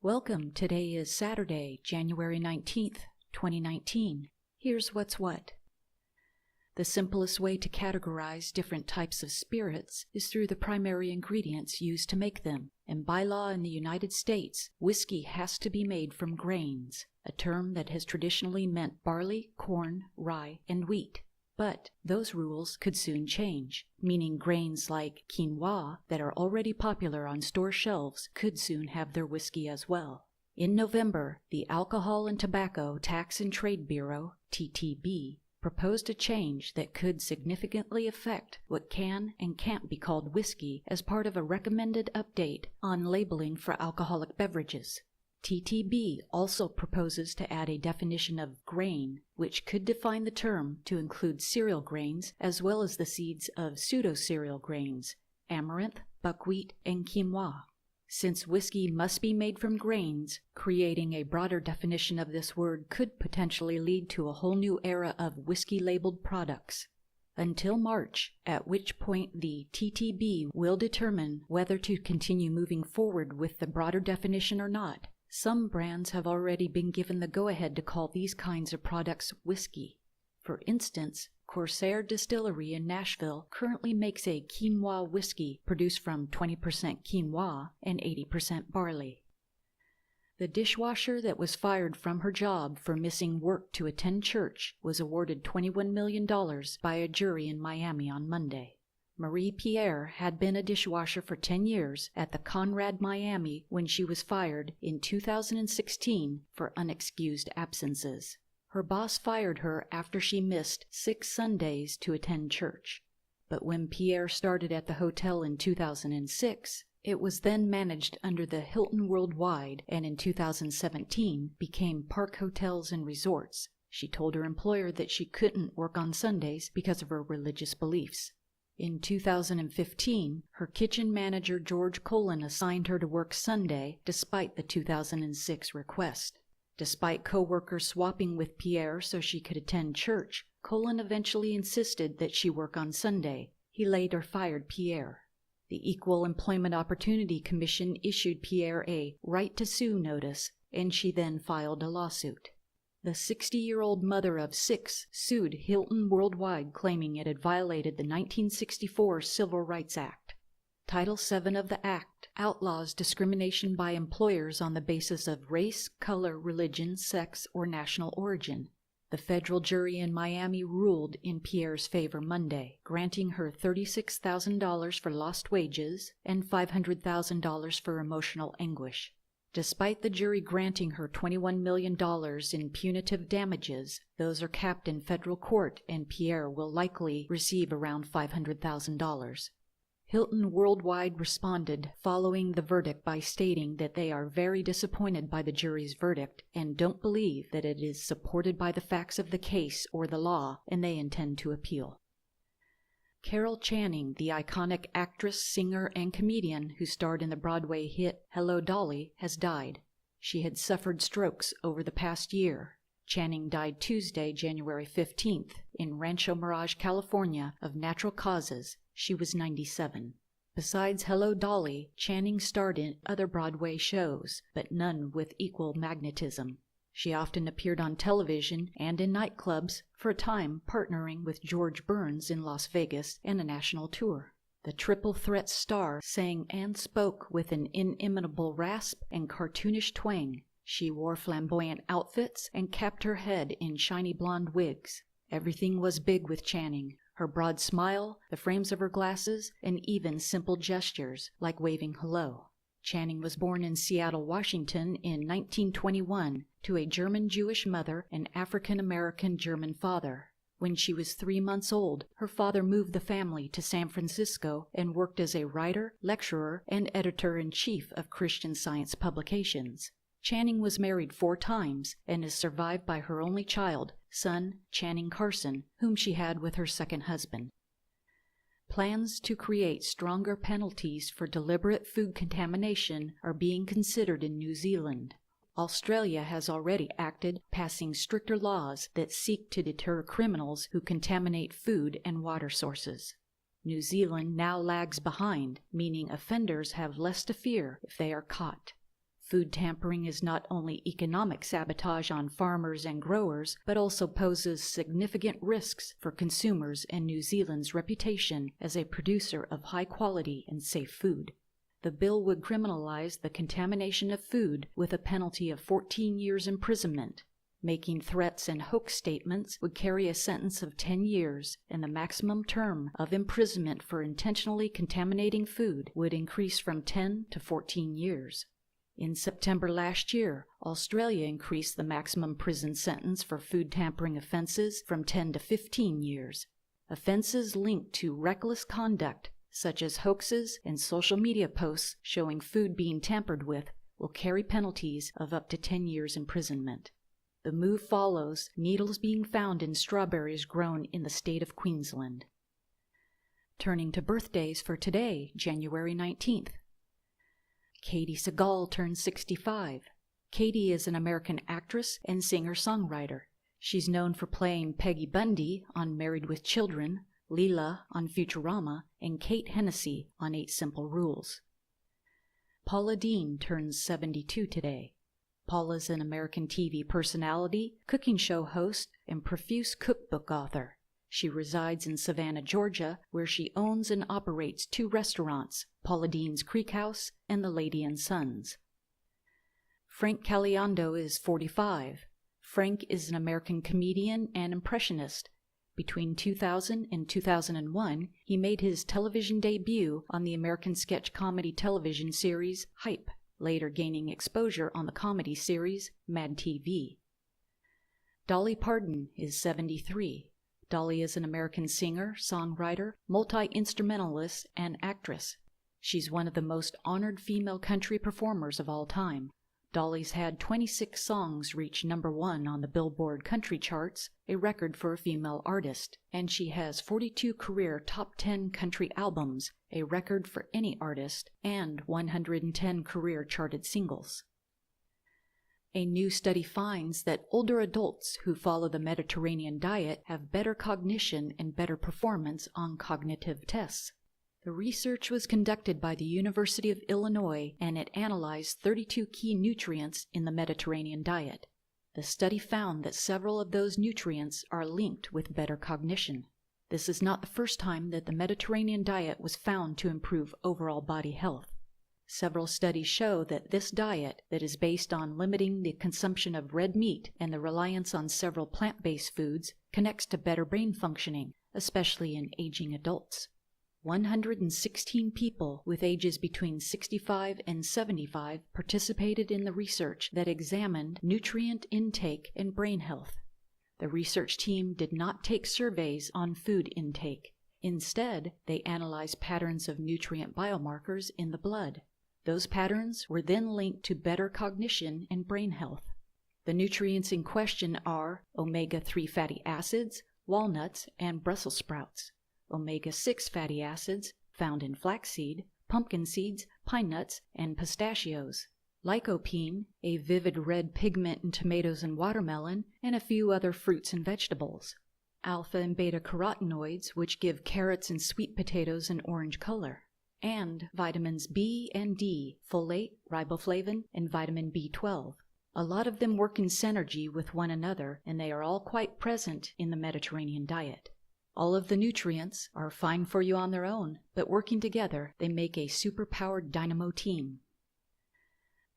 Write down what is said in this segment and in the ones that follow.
Welcome. Today is Saturday, January 19th, 2019. Here's what's what. The simplest way to categorize different types of spirits is through the primary ingredients used to make them. And by law in the United States, whiskey has to be made from grains, a term that has traditionally meant barley, corn, rye, and wheat. But those rules could soon change, meaning grains like quinoa that are already popular on store shelves could soon have their whiskey as well. In November, the Alcohol and Tobacco Tax and Trade Bureau, TTB, proposed a change that could significantly affect what can and can't be called whiskey as part of a recommended update on labeling for alcoholic beverages. TTB also proposes to add a definition of grain, which could define the term to include cereal grains as well as the seeds of pseudo-cereal grains, amaranth, buckwheat, and quinoa. Since whiskey must be made from grains, creating a broader definition of this word could potentially lead to a whole new era of whiskey-labeled products. Until March, at which point the TTB will determine whether to continue moving forward with the broader definition or not. Some brands have already been given the go-ahead to call these kinds of products whiskey. For instance, Corsair Distillery in Nashville currently makes a quinoa whiskey produced from 20% quinoa and 80% barley. The dishwasher that was fired from her job for missing work to attend church was awarded $21 million by a jury in Miami on Monday. Marie Pierre had been a dishwasher for 10 years at the Conrad Miami when she was fired in 2016 for unexcused absences. Her boss fired her after she missed 6 Sundays to attend church. But when Pierre started at the hotel in 2006, it was then managed under the Hilton Worldwide and in 2017 became Park Hotels and Resorts. She told her employer that she couldn't work on Sundays because of her religious beliefs. In 2015, her kitchen manager George Colin assigned her to work Sunday despite the 2006 request. Despite co-workers swapping with Pierre so she could attend church, Colin eventually insisted that she work on Sunday. He later fired Pierre. The Equal Employment Opportunity Commission issued Pierre a right to sue notice, and she then filed a lawsuit. The 60-year-old mother of 6 sued Hilton Worldwide, claiming it had violated the 1964 Civil Rights Act. Title VII of the Act outlaws discrimination by employers on the basis of race, color, religion, sex, or national origin. The federal jury in Miami ruled in Pierre's favor Monday, granting her $36,000 for lost wages and $500,000 for emotional anguish. Despite the jury granting her $21 million in punitive damages, those are capped in federal court and Pierre will likely receive around $500,000. Hilton Worldwide responded following the verdict by stating that they are very disappointed by the jury's verdict and don't believe that it is supported by the facts of the case or the law, and they intend to appeal. Carol Channing, the iconic actress, singer, and comedian who starred in the Broadway hit Hello, Dolly, has died. She had suffered strokes over the past year. Channing died Tuesday, January 15th, in Rancho Mirage, California, of natural causes. She was 97. Besides Hello, Dolly, Channing starred in other Broadway shows, but none with equal magnetism. She often appeared on television and in nightclubs, for a time partnering with George Burns in Las Vegas and a national tour. The triple threat star sang and spoke with an inimitable rasp and cartoonish twang. She wore flamboyant outfits and capped her head in shiny blonde wigs. Everything was big with Channing. Her broad smile, the frames of her glasses, and even simple gestures like waving hello. Channing was born in Seattle, Washington in 1921 to a German Jewish mother and African-American German father. When she was 3 months old, her father moved the family to San Francisco and worked as a writer, lecturer, and editor-in-chief of Christian Science publications. Channing was married 4 times and is survived by her only child, son Channing Carson, whom she had with her second husband. Plans to create stronger penalties for deliberate food contamination are being considered in New Zealand. Australia has already acted, passing stricter laws that seek to deter criminals who contaminate food and water sources. New Zealand now lags behind, meaning offenders have less to fear if they are caught. Food tampering is not only economic sabotage on farmers and growers, but also poses significant risks for consumers and New Zealand's reputation as a producer of high-quality and safe food. The bill would criminalize the contamination of food with a penalty of 14 years imprisonment. Making threats and hoax statements would carry a sentence of 10 years, and the maximum term of imprisonment for intentionally contaminating food would increase from 10 to 14 years. In September last year, Australia increased the maximum prison sentence for food tampering offenses from 10 to 15 years. Offenses linked to reckless conduct, such as hoaxes and social media posts showing food being tampered with, will carry penalties of up to 10 years imprisonment. The move follows needles being found in strawberries grown in the state of Queensland. Turning to birthdays for today, January 19th. Katie Segal turns 65. Katie is an American actress and singer-songwriter. She's known for playing Peggy Bundy on Married with Children, Leela on Futurama, and Kate Hennessy on 8 Simple Rules. Paula Deen turns 72 today. Paula's an American TV personality, cooking show host, and profuse cookbook author. She resides in Savannah, Georgia, where she owns and operates 2 restaurants, Paula Deen's Creek House and The Lady and Sons. Frank Caliendo is 45. Frank is an American comedian and impressionist. Between 2000 and 2001, he made his television debut on the American sketch comedy television series Hype, later gaining exposure on the comedy series Mad TV. Dolly Parton is 73. Dolly is an American singer, songwriter, multi-instrumentalist, and actress. She's one of the most honored female country performers of all time. Dolly's had 26 songs reach #1 on the Billboard country charts, a record for a female artist, and she has 42 career top 10 country albums, a record for any artist, and 110 career charted singles. A new study finds that older adults who follow the Mediterranean diet have better cognition and better performance on cognitive tests. The research was conducted by the University of Illinois, and it analyzed 32 key nutrients in the Mediterranean diet. The study found that several of those nutrients are linked with better cognition. This is not the first time that the Mediterranean diet was found to improve overall body health. Several studies show that this diet, that is based on limiting the consumption of red meat and the reliance on several plant-based foods, connects to better brain functioning, especially in aging adults. 116 people with ages between 65 and 75 participated in the research that examined nutrient intake and brain health. The research team did not take surveys on food intake. Instead, they analyzed patterns of nutrient biomarkers in the blood. Those patterns were then linked to better cognition and brain health. The nutrients in question are omega-3 fatty acids, walnuts, and Brussels sprouts. Omega-6 fatty acids found in flaxseed, pumpkin seeds, pine nuts, and pistachios. Lycopene, a vivid red pigment in tomatoes and watermelon, and a few other fruits and vegetables. Alpha and beta carotenoids, which give carrots and sweet potatoes an orange color. And vitamins B and D, folate, riboflavin, and vitamin B12. A lot of them work in synergy with one another, and they are all quite present in the Mediterranean diet. All of the nutrients are fine for you on their own, but working together, they make a super-powered dynamo team.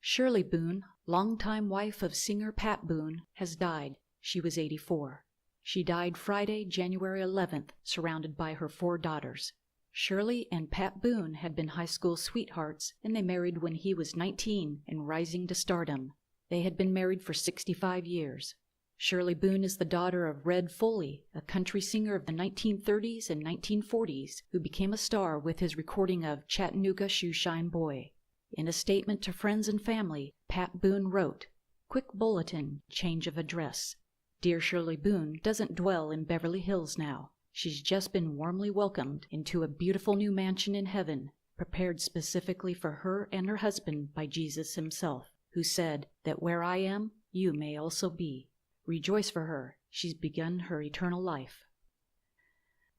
Shirley Boone, longtime wife of singer Pat Boone, has died. She was 84. She died Friday, January 11th, surrounded by her 4 daughters. Shirley and Pat Boone had been high school sweethearts, and they married when he was 19 and rising to stardom. They had been married for 65 years. Shirley Boone is the daughter of Red Foley, a country singer of the 1930s and 1940s who became a star with his recording of Chattanooga Shoeshine Boy. In a statement to friends and family, Pat Boone wrote, "Quick bulletin, change of address. Dear Shirley Boone doesn't dwell in Beverly Hills now. She's just been warmly welcomed into a beautiful new mansion in heaven, prepared specifically for her and her husband by Jesus himself, who said that where I am, you may also be. Rejoice for her. She's begun her eternal life."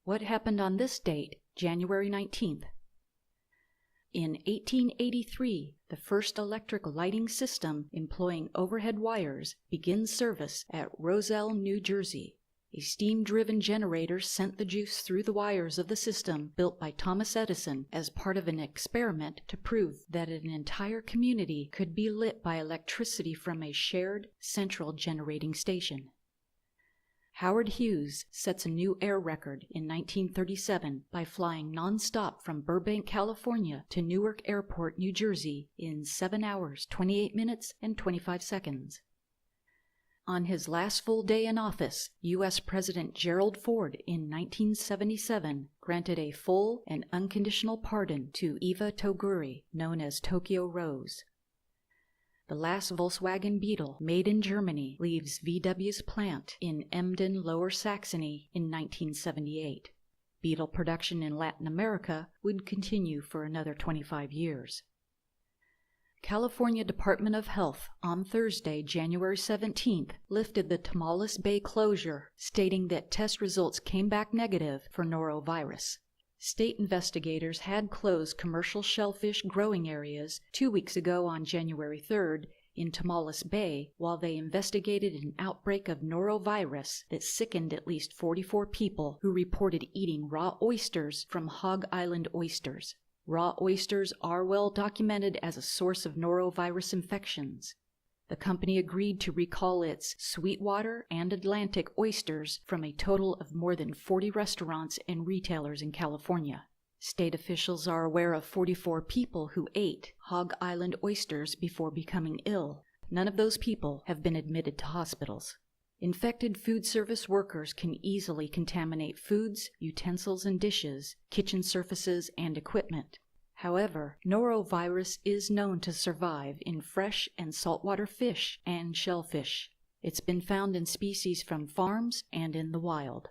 What happened on this date, January 19th? In 1883, the first electric lighting system employing overhead wires begins service at Roselle, New Jersey. A steam-driven generator sent the juice through the wires of the system built by Thomas Edison as part of an experiment to prove that an entire community could be lit by electricity from a shared, central generating station. Howard Hughes sets a new air record in 1937 by flying non-stop from Burbank, California to Newark Airport, New Jersey in 7 hours, 28 minutes, and 25 seconds. On his last full day in office, U.S. President Gerald Ford in 1977 granted a full and unconditional pardon to Eva Toguri, known as Tokyo Rose. The last Volkswagen Beetle, made in Germany, leaves VW's plant in Emden, Lower Saxony in 1978. Beetle production in Latin America would continue for another 25 years. California Department of Health on Thursday, January 17th, lifted the Tamales Bay closure, stating that test results came back negative for norovirus. State investigators had closed commercial shellfish growing areas 2 weeks ago on January 3rd in Tamales Bay while they investigated an outbreak of norovirus that sickened at least 44 people who reported eating raw oysters from Hog Island oysters. Raw oysters are well documented as a source of norovirus infections. The company agreed to recall its Sweetwater and Atlantic oysters from a total of more than 40 restaurants and retailers in California. State officials are aware of 44 people who ate Hog Island oysters before becoming ill. None of those people have been admitted to hospitals. Infected food service workers can easily contaminate foods, utensils and dishes, kitchen surfaces, and equipment. However, norovirus is known to survive in fresh and saltwater fish and shellfish. It's been found in species from farms and in the wild.